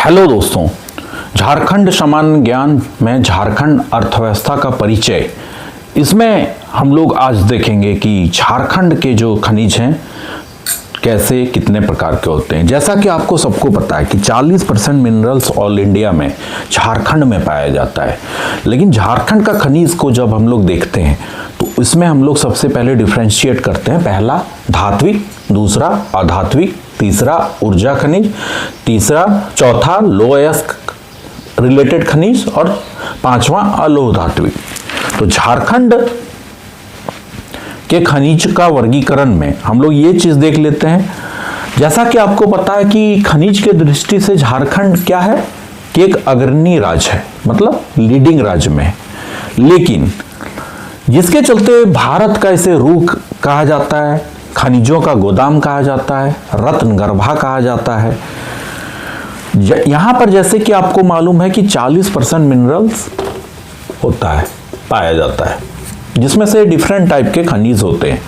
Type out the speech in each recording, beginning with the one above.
Hello दोस्तों, झारखंड सामान्य ज्ञान में झारखंड अर्थव्यवस्था का परिचय, इसमें हम लोग आज देखेंगे कि झारखंड के जो खनिज हैं कैसे कितने प्रकार के होते हैं। जैसा कि आपको सबको पता है कि 40% मिनरल्स ऑल इंडिया में झारखंड में पाया जाता है। लेकिन झारखंड का खनिज को जब हम लोग देखते हैं तो इसमें हम लोग सबसे पहले डिफ्रेंशिएट करते हैं। पहला धात्विक, दूसरा अधात्विक, तीसरा ऊर्जा खनिज, चौथा लोह अयस्क रिलेटेड खनिज और पांचवा अलोह धात्विक। तो झारखंड के खनिज का वर्गीकरण में हम लोग ये चीज देख लेते हैं। जैसा कि आपको पता है कि खनिज के दृष्टि से झारखंड क्या है कि एक अग्रणी राज्य है, मतलब लीडिंग राज्य में है। लेकिन जिसके चलते भारत का इसे रूह कहा जाता है, खनिजों का गोदाम कहा जाता है, रत्नगर्भा कहा जाता है। यहां पर जैसे कि आपको मालूम है कि 40% मिनरल्स होता है, पाया जाता है, जिसमें से डिफरेंट टाइप के खनिज होते हैं।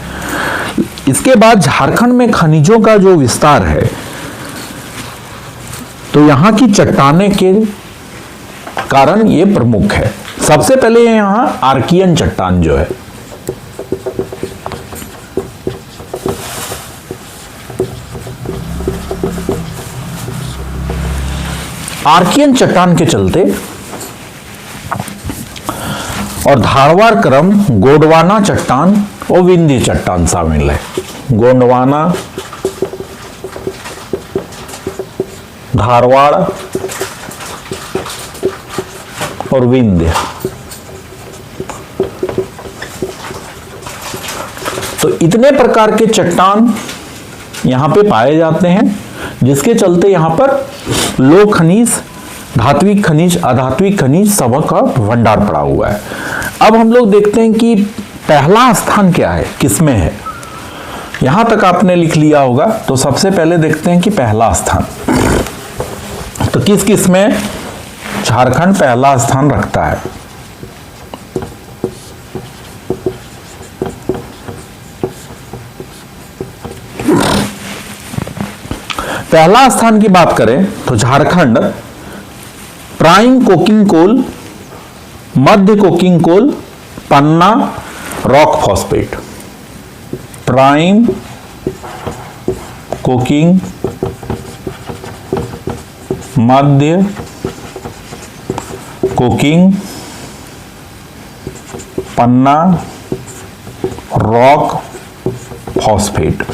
इसके बाद झारखंड में खनिजों का जो विस्तार है, तो यहां की चट्टाने के कारण ये प्रमुख है। सबसे पहले यहां आर्कियन चट्टान जो है, आर्कियन चट्टान के चलते और धारवाड़ क्रम गोंडवाना चट्टान और विंध्य चट्टान शामिल है। गोंडवाना, धारवाड़ और विंध्य। तो इतने प्रकार के चट्टान यहां पे पाए जाते हैं, जिसके चलते यहां पर लोह खनिज, धात्विक खनिज, अधात्विक खनिज सब का भंडार पड़ा हुआ है। अब हम लोग देखते हैं कि पहला स्थान क्या है, किसमें है। यहां तक आपने लिख लिया होगा, तो सबसे पहले देखते हैं कि पहला स्थान तो किस किस में झारखंड पहला स्थान रखता है। पहला स्थान की बात करें तो झारखंड प्राइम कोकिंग कोल, मध्य कोकिंग कोल, पन्ना, रॉक फॉस्फेट। प्राइम कोकिंग, मध्य कोकिंग, पन्ना, रॉक फॉस्फेट।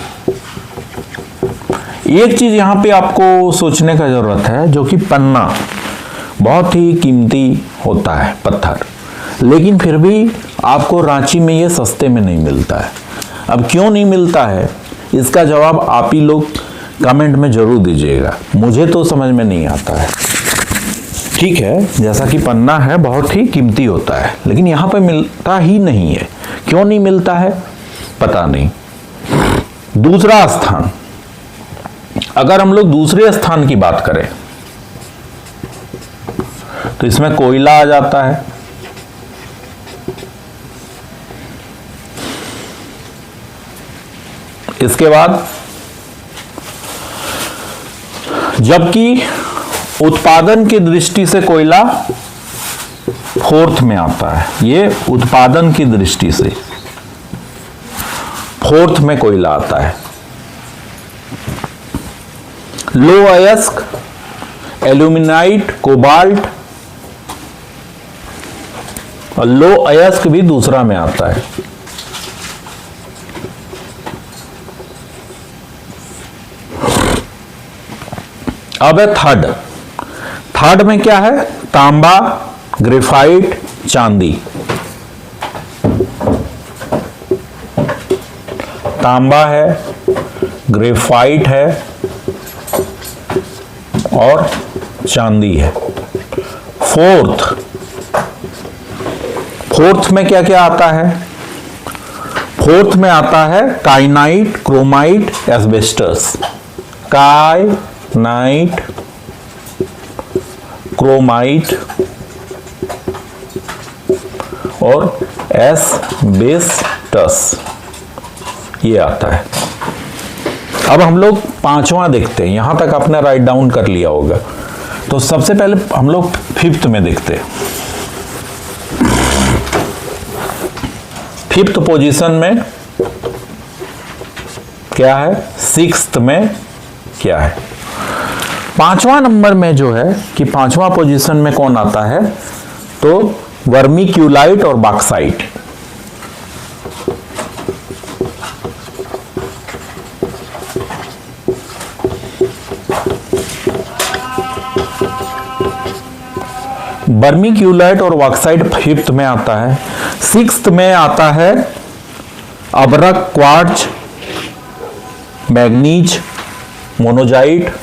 एक चीज यहां पे आपको सोचने का जरूरत है, जो कि पन्ना बहुत ही कीमती होता है पत्थर, लेकिन फिर भी आपको रांची में ये सस्ते में नहीं मिलता है। अब क्यों नहीं मिलता है, इसका जवाब आप ही लोग कमेंट में जरूर दीजिएगा, मुझे तो समझ में नहीं आता है। ठीक है, जैसा कि पन्ना है बहुत ही कीमती होता है, लेकिन यहां पे मिलता ही नहीं है। क्यों नहीं मिलता है पता नहीं। दूसरा स्थान, अगर हम लोग दूसरे स्थान की बात करें तो इसमें कोयला आ जाता है। इसके बाद जबकि उत्पादन की दृष्टि से कोयला फोर्थ में आता है, ये उत्पादन की दृष्टि से फोर्थ में कोयला आता है। लोह अयस्क, एल्यूमिनाइट, कोबाल्ट और लोह अयस्क भी दूसरा में आता है। अब है थर्ड में क्या है, तांबा, ग्रेफाइट, चांदी। तांबा है, ग्रेफाइट है और चांदी है। फोर्थ में क्या क्या आता है, फोर्थ में आता है काइनाइट, क्रोमाइट, एस्बेस्टस। काइनाइट, क्रोमाइट और एस्बेस्टस, ये आता है। अब हम लोग पांचवा देखते हैं, यहां तक आपने राइट डाउन कर लिया होगा। तो सबसे पहले हम लोग 5th में देखते हैं। 5th पोजीशन में क्या है, 6th में क्या है। 5वां नंबर में जो है कि 5वां पोजीशन में कौन आता है, तो वर्मीक्यूलाइट और बॉक्साइट। वर्मीक्यूलाइट और बॉक्साइट 5th में आता है। 6th में आता है अबरक, क्वार्ट्ज, मैग्नीज, मोनोजाइट।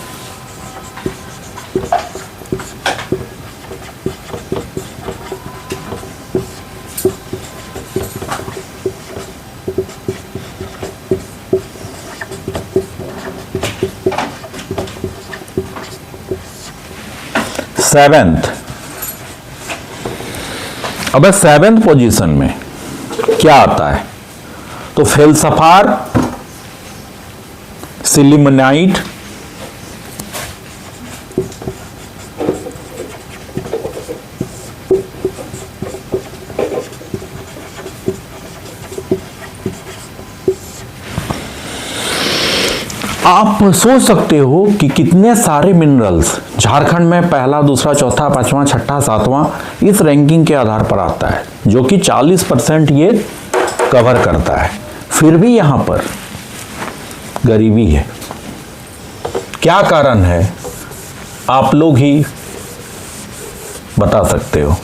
सेवेंथ, अब 7th पोजीशन में क्या आता है, तो फेल्सफार, सिलिमनाइट, आप सोच सकते हो कि कितने सारे मिनरल्स झारखंड में पहला, दूसरा, चौथा, पांचवा, छठा, सातवां इस रैंकिंग के आधार पर आता है, जो कि 40% ये कवर करता है। फिर भी यहां पर गरीबी है। क्या कारण है, आप लोग ही बता सकते हो।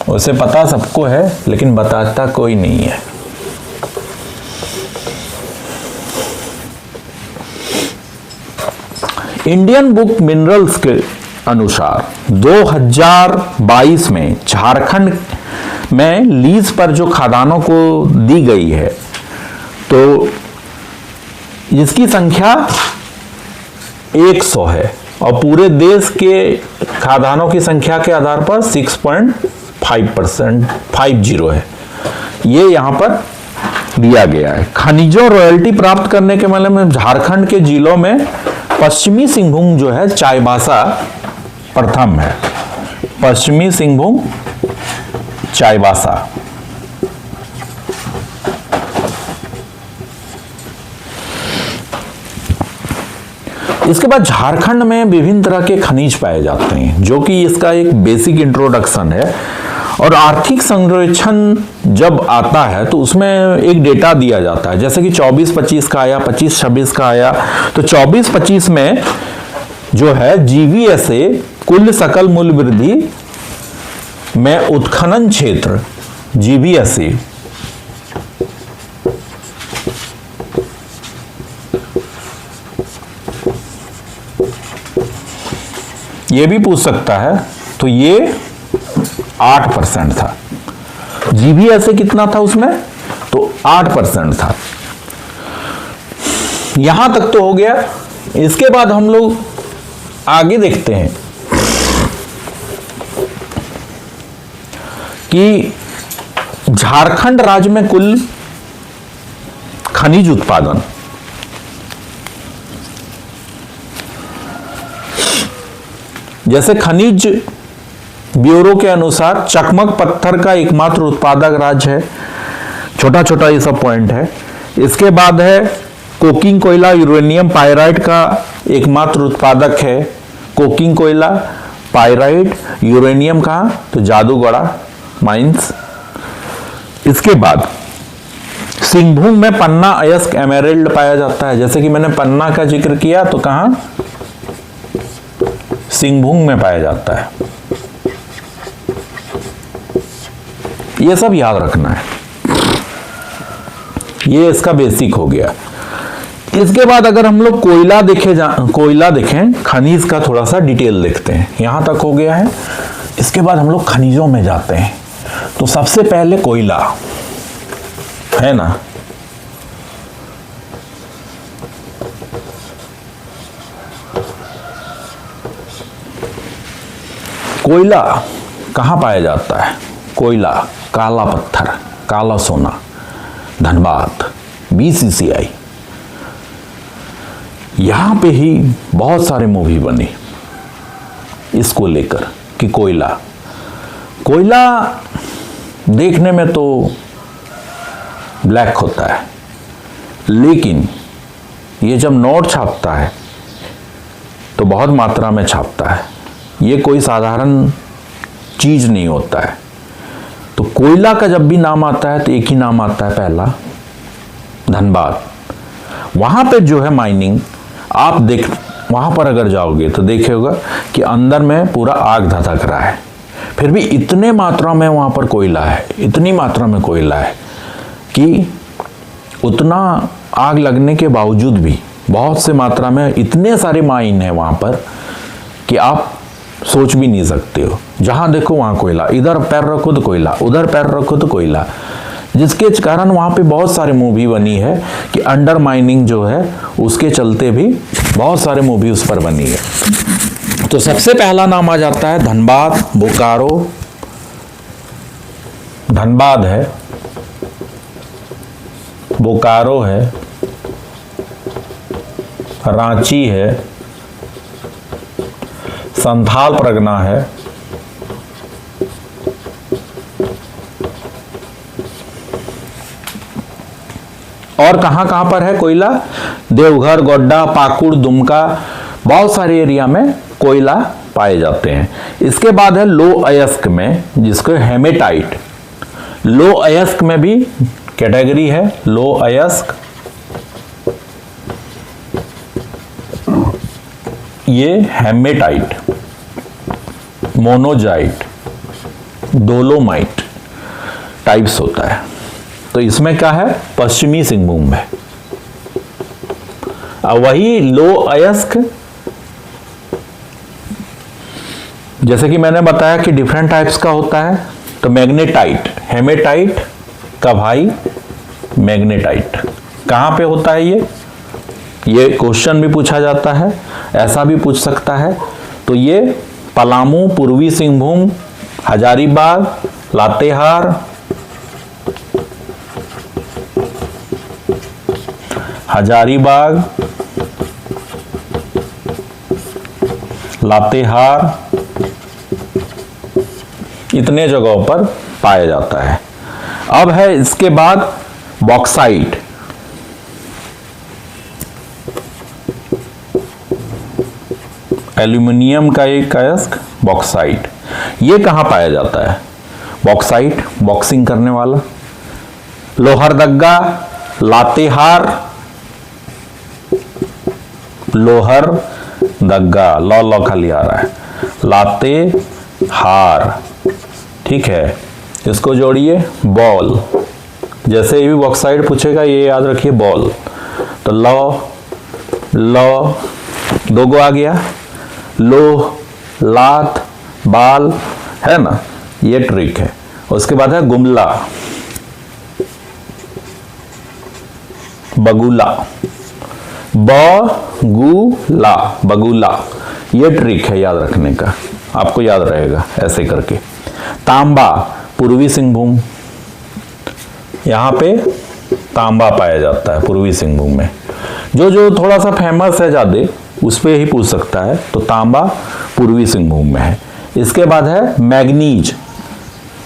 उसे पता सबको है, लेकिन बताता कोई नहीं है। इंडियन बुक मिनरल्स के अनुसार 2022 में झारखंड में लीज पर जो खादानों को दी गई है, तो इसकी संख्या 100 है और पूरे देश के खादानों की संख्या के आधार पर 6.5% है। ये यहां पर दिया गया है। खनिजों रॉयल्टी प्राप्त करने के मामले में झारखंड के जिलों में पश्चिमी सिंहभूम जो है चाईबासा प्रथम है। पश्चिमी सिंहभूम, चाईबासा। इसके बाद झारखंड में विभिन्न तरह के खनिज पाए जाते हैं, जो कि इसका एक बेसिक इंट्रोडक्शन है। और आर्थिक संरक्षण जब आता है तो उसमें एक डेटा दिया जाता है, जैसे कि 24-25 का आया, 25-26 का आया। तो 24-25 में जो है जीवीएसए कुल सकल मूल्य वृद्धि में उत्खनन क्षेत्र जीवीएसए ये भी पूछ सकता है, तो ये 8% था। जीवीएसए कितना था उसमें, तो 8% था। यहां तक तो हो गया। इसके बाद हम लोग आगे देखते हैं कि झारखंड राज्य में कुल खनिज उत्पादन, जैसे खनिज ब्यूरो के अनुसार चकमक पत्थर का एकमात्र उत्पादक राज्य है। छोटा छोटा ये सब पॉइंट है। इसके बाद है कोकिंग कोयला, यूरेनियम, पायराइट का एकमात्र उत्पादक है। कोकिंग कोयला, पायराइट, यूरेनियम कहाँ, तो जादूगढ़ा माइंस। इसके बाद सिंहभूम में पन्ना, अयस्क, एमेरल्ड पाया जाता है। जैसे कि मैंने पन्ना का जिक्र किया, तो कहाँ, सिंहभूम में पाया जाता है। ये सब याद रखना है, ये इसका बेसिक हो गया। इसके बाद अगर हम लोग कोयला देखें, खनिज का थोड़ा सा डिटेल देखते हैं। यहां तक हो गया है। इसके बाद हम लोग खनिजों में जाते हैं। तो सबसे पहले कोयला है ना, कोयला कहां पाया जाता है, कोयला काला पत्थर, काला सोना, धनबाद, बीसीसीआई। यहां पे ही बहुत सारे मूवी बने। इसको लेकर कि कोयला देखने में तो ब्लैक होता है, लेकिन ये जब नोट छापता है तो बहुत मात्रा में छापता है। ये कोई साधारण चीज नहीं होता है। तो कोयला का जब भी नाम आता है तो एक ही नाम आता है, पहला धनबाद। वहां पे जो है माइनिंग, आप वहां पर अगर जाओगे तो देखिएगा कि अंदर में पूरा आग धधक रहा है, फिर भी इतने मात्रा में वहां पर कोयला है, इतनी मात्रा में कोयला है कि उतना आग लगने के बावजूद भी बहुत से मात्रा में इतने सारे माइन है वहां पर कि आप सोच भी नहीं सकते हो। जहां देखो वहां कोयला, इधर पैर रखो तो कोयला, उधर पैर रखो तो कोयला, जिसके कारण वहां पे बहुत सारे मूवी बनी है कि अंडर माइनिंग जो है उसके चलते भी बहुत सारे मूवी उस पर बनी है। तो सबसे पहला नाम आ जाता है धनबाद, बोकारो, धनबाद है, बोकारो है, रांची है, संथाल परगना है, और कहां कहां पर है कोयला? देवघर, गोड्डा, पाकुड़, दुमका, बहुत सारे एरिया में कोयला पाए जाते हैं। इसके बाद है लो अयस्क में, जिसको हेमेटाइट, लो अयस्क में भी कैटेगरी है, लो अयस्क, ये हेमेटाइट, मोनोजाइट, डोलोमाइट टाइप्स होता है। तो इसमें क्या है? पश्चिमी सिंहभूम है। अब वही लो अयस्क, जैसे कि मैंने बताया कि डिफरेंट टाइप्स का होता है, तो मैग्नेटाइट, हेमेटाइट का भाई मैग्नेटाइट कहां पे होता है? ये क्वेश्चन भी पूछा जाता है, ऐसा भी पूछ सकता है। तो ये पलामू, पूर्वी सिंहभूम, हजारीबाग, लातेहार, हजारीबाग, लातेहार, इतने जगहों पर पाया जाता है। अब है इसके बाद बॉक्साइट, एल्यूमिनियम का एक अयस्क बॉक्साइट। ये कहां पाया जाता है? बॉक्साइट, बॉक्सिंग करने वाला, लोहरदगा, लातेहार, लोहर दग्गा, लौ खाली आ रहा है, लातेहार, ठीक है। इसको जोड़िए बॉल, जैसे ही भी बॉक्साइड पूछेगा ये याद रखिए बॉल। तो लौ दो गो आ गया, लो, लात, बाल, है ना, ये ट्रिक है। उसके बाद है गुमला, बगुला, बगुला, बगुला, ये ट्रिक है याद रखने का, आपको याद रहेगा ऐसे करके। तांबा, पूर्वी सिंहभूम, यहां पे तांबा पाया जाता है पूर्वी सिंहभूम में। जो थोड़ा सा फेमस है ज्यादा उस पे ही पूछ सकता है। तो तांबा पूर्वी सिंहभूम में है। इसके बाद है मैग्नीज,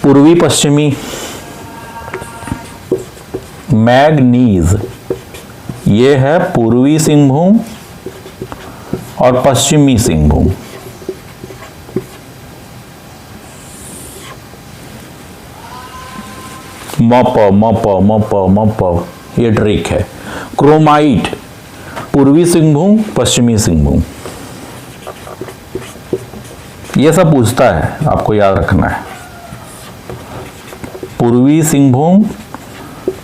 पूर्वी पश्चिमी, मैग्नीज, ये है पूर्वी सिंहभूम और पश्चिमी सिंहभूम। मप, ये ट्रिक है। क्रोमाइट, पूर्वी सिंहभूम, पश्चिमी सिंहभूम, ये सब पूछता है, आपको याद रखना है। पूर्वी सिंहभूम,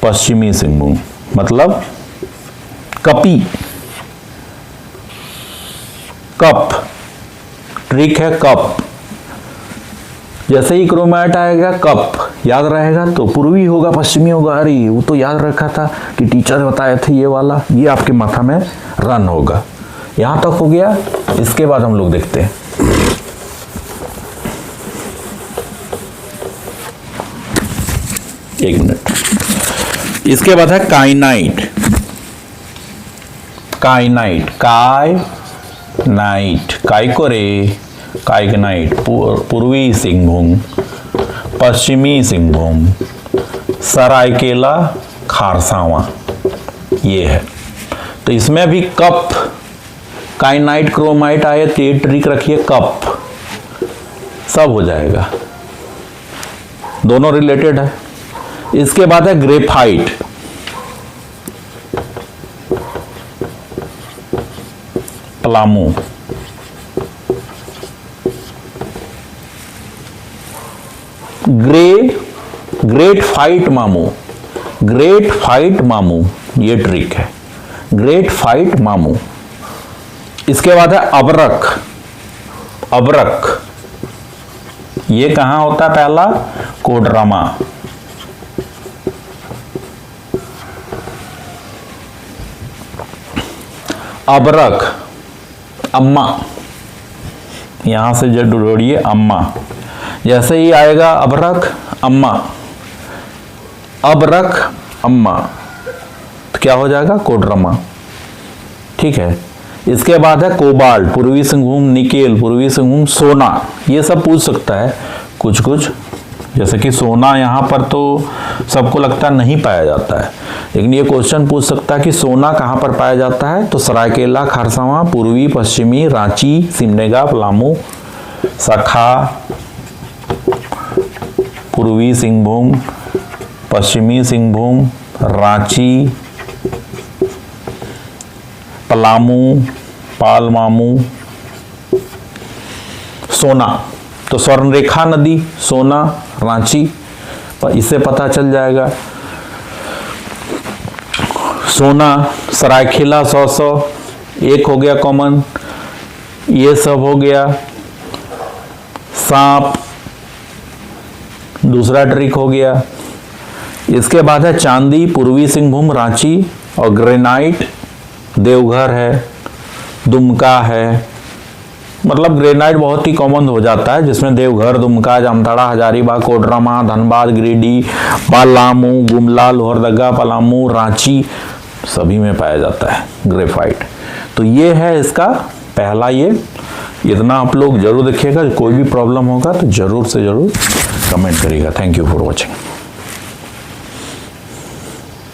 पश्चिमी सिंहभूम, मतलब कपी, कप, ट्रिक है कप। जैसे ही क्रोमाइट आएगा कप याद रहेगा, तो पूर्वी होगा पश्चिमी होगा, अरे वो तो याद रखा था कि टीचर बताए थे ये वाला, ये आपके माथा में रन होगा। यहां तक हो गया। इसके बाद हम लोग देखते हैं एक मिनट। इसके बाद है काइनाइट, काइनाइट, काइनाइट, काय को रे, काइग्नाइट, पूर्वी सिंहभूम, पश्चिमी सिंहभूम, सरायकेला, खारसावां, ये है। तो इसमें भी कप, काइनाइट, क्रोमाइट आए तो ये ट्रिक रखिए, कप सब हो जाएगा, दोनों रिलेटेड है। इसके बाद है ग्रेफाइट, पलामू, ग्रेट फाइट मामू, ग्रेट फाइट मामू, ये ट्रिक है, ग्रेट फाइट मामू। इसके बाद है अबरक, अबरक ये कहां होता है? पहला कोडरमा, अबरक, अम्मा, यहां से जब जोड़िए अम्मा, जैसे ही आएगा अबरक अम्मा, अबरक अम्मा, तो क्या हो जाएगा? कोडरमा, ठीक है। इसके बाद है कोबाल्ट, पूर्वी सिंहभूम, निकेल, पूर्वी सिंहभूम, सोना, ये सब पूछ सकता है कुछ कुछ, जैसे कि सोना यहाँ पर तो सबको लगता है नहीं पाया जाता है, लेकिन ये क्वेश्चन पूछ सकता है कि सोना कहाँ पर पाया जाता है, तो सरायकेला, खारसावां, पूर्वी, पश्चिमी, रांची, सिमडेगा, पलामू, सखा, पूर्वी सिंहभूम, पश्चिमी सिंहभूम, रांची, पलामू, पालमामू, सोना, तो स्वर्णरेखा नदी, सोना, रांची, इससे पता चल जाएगा। सोना, सरायकेला, 100 एक हो गया कॉमन, ये सब हो गया। सांप दूसरा ट्रिक हो गया। इसके बाद है चांदी, पूर्वी सिंहभूम, रांची, और ग्रेनाइट देवघर है, दुमका है, मतलब ग्रेनाइट बहुत ही कॉमन हो जाता है, जिसमें देवघर, दुमका, जामताड़ा, हजारीबाग, कोडरमा, धनबाद, गिरिडीह, पलामू, गुमला, लोहरदगा, पलामू, रांची, सभी में पाया जाता है ग्रेफाइट। तो ये है इसका पहला, ये इतना आप लोग जरूर देखिएगा। कोई भी प्रॉब्लम होगा तो जरूर से जरूर कमेंट करिएगा। Thank you for watching.